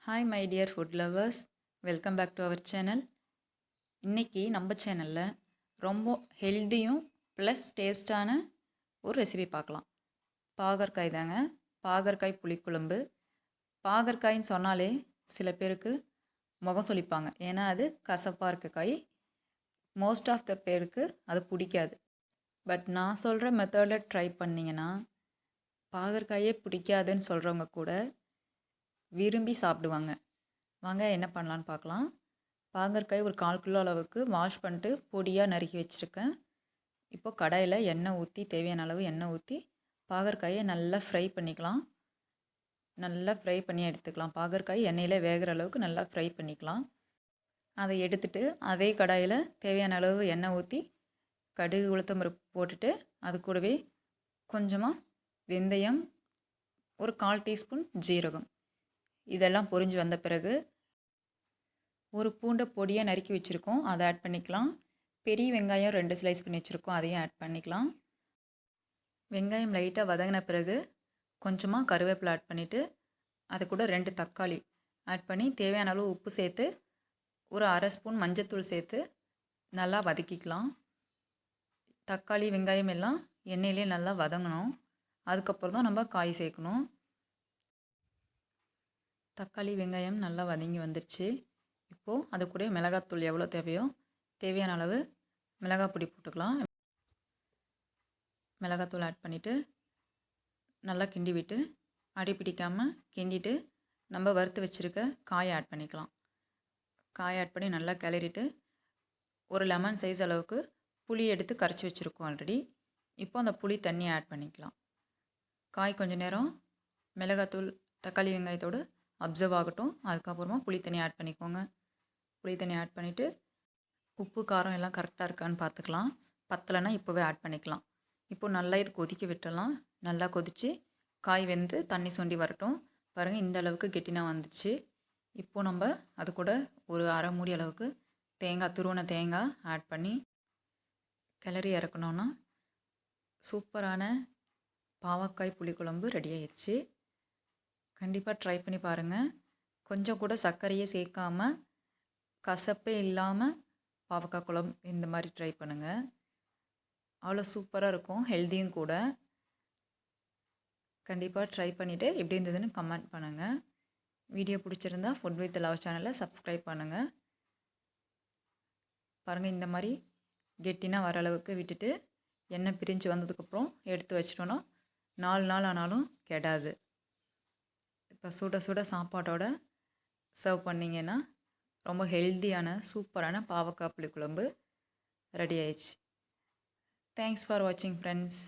Hi my dear food lovers, welcome back to our channel. இன்னைக்கு நம்ம சேனலில் ரொம்ப ஹெல்த்தியும் ப்ளஸ் டேஸ்டான ஒரு ரெசிபி பார்க்கலாம். பாகற்காய் தாங்க. பாகற்காய் புளிக்குழம்பு. பாகற்காய்ன்னு சொன்னாலே சில பேருக்கு முகம் சொலிப்பாங்க, ஏன்னா அது கசப்பாக இருக்க காய். மோஸ்ட் ஆஃப் த பேருக்கு அது பிடிக்காது. பட் நான் சொல்கிற மெத்தடில் ட்ரை பண்ணிங்கன்னா பாகற்காயே பிடிக்காதுன்னு சொல்கிறவங்க கூட விரும்பி சாப்பிடுவாங்க. வாங்க என்ன பண்ணலான்னு பார்க்கலாம். பாகற்காய் ஒரு 1/4 கிலோ அளவுக்கு வாஷ் பண்ணிட்டு பொடியாக நறுக்கி வச்சுருக்கேன். இப்போ கடாயில் எண்ணெய் ஊற்றி, தேவையான அளவு எண்ணெய் ஊற்றி பாகற்காயை நல்லா ஃப்ரை பண்ணிக்கலாம். நல்லா ஃப்ரை பண்ணி எடுத்துக்கலாம். பாகற்காய் எண்ணெயில் வேகிற அளவுக்கு நல்லா ஃப்ரை பண்ணிக்கலாம். அதை எடுத்துட்டு அதே கடாயில் தேவையான அளவு எண்ணெய் ஊற்றி கடுகு உளுத்தம் பருப்பு போட்டுட்டு அது கூடவே கொஞ்சமாக வெந்தயம், ஒரு 1/4 டீஸ்பூன் ஜீரகம், இதெல்லாம் பொரிஞ்சு வந்த பிறகு ஒரு பூண்டை பொடியாக நறுக்கி வச்சுருக்கோம், அதை ஆட் பண்ணிக்கலாம். பெரிய வெங்காயம் 2 ஸ்லைஸ் பண்ணி வச்சுருக்கோம், அதையும் ஆட் பண்ணிக்கலாம். வெங்காயம் லைட்டாக வதங்கின பிறகு கொஞ்சமாக கருவேப்பிலை ஆட் பண்ணிவிட்டு அது கூட 2 தக்காளி ஆட் பண்ணி தேவையான அளவு உப்பு சேர்த்து ஒரு 1/2 ஸ்பூன் மஞ்சத்தூள் சேர்த்து நல்லா வதக்கிக்கலாம். தக்காளி வெங்காயம் எல்லாம் எண்ணெயிலே நல்லா வதங்கணும். அதுக்கப்புறம் தான் நம்ம காய் சேர்க்கணும். தக்காளி வெங்காயம் நல்லா வதங்கி வந்துருச்சு. இப்போது அது கூட மிளகாத்தூள் எவ்வளோ தேவையோ தேவையான அளவு மிளகாய் பொடி போட்டுக்கலாம். மிளகாத்தூள் ஆட் பண்ணிவிட்டு நல்லா கிண்டி விட்டு அடி பிடிக்காமல் கிண்டிட்டு நம்ம வறுத்து வச்சுருக்க காயை ஆட் பண்ணிக்கலாம். காயை ஆட் பண்ணி நல்லா கிளறிட்டு ஒரு லெமன் சைஸ் அளவுக்கு புளி எடுத்து கரைச்சி வச்சுருக்கோம் ஆல்ரெடி. இப்போ அந்த புளி தண்ணியை ஆட் பண்ணிக்கலாம். காய் கொஞ்சம் நேரம் மிளகாத்தூள் தக்காளி வெங்காயத்தோடு அப்சர்வ் ஆகட்டும். அதுக்கப்புறமா புளி தண்ணி ஆட் பண்ணிக்கோங்க. புளி தண்ணி ஆட் பண்ணிவிட்டு உப்பு காரம் எல்லாம் கரெக்டாக இருக்கான்னு பார்த்துக்கலாம். பத்தலைன்னா இப்போவே ஆட் பண்ணிக்கலாம். இப்போ நல்லா இது கொதிக்க விட்டுடலாம். நல்லா கொதித்து காய் வெந்து தண்ணி சுண்டி வரட்டும். பாருங்கள், இந்த அளவுக்கு கெட்டினா வந்துச்சு. இப்போது நம்ம அது கூட ஒரு அரை மூடி அளவுக்கு துருவன தேங்காய் ஆட் பண்ணி கிளறி இறக்கணுன்னா சூப்பரான பாவக்காய் புளிக்குழம்பு ரெடி ஆயிடுச்சு. கண்டிப்பாக ட்ரை பண்ணி பாருங்கள். கொஞ்சம் கூட சர்க்கரையே சேர்க்காமல் கசப்பே இல்லாமல் பாவக்காய் குழம்பு இந்த மாதிரி ட்ரை பண்ணுங்கள். அவ்வளோ சூப்பராக இருக்கும், ஹெல்த்தியும் கூட. கண்டிப்பாக ட்ரை பண்ணிவிட்டு எப்படி இருந்ததுன்னு கமெண்ட் பண்ணுங்கள். வீடியோ பிடிச்சிருந்தா ஃபுட் வித் லவ் சேனலை சப்ஸ்கிரைப் பண்ணுங்கள். பாருங்கள், இந்த மாதிரி கெட்டினா வர அளவுக்கு விட்டுட்டு எண்ணெய் பிரிஞ்சு வந்ததுக்கப்புறம் எடுத்து வச்சிட்டோன்னா 4 நாள் ஆனாலும் கெடாது. இப்போ சுட சுட சாப்பாட்டோட சர்வ் பண்ணிங்கன்னா ரொம்ப ஹெல்த்தியான சூப்பரான பாவக்காய் புளிக்குழம்பு ரெடி ஆயிடுச்சு. தேங்க்ஸ் ஃபார் வாட்சிங் ஃப்ரெண்ட்ஸ்.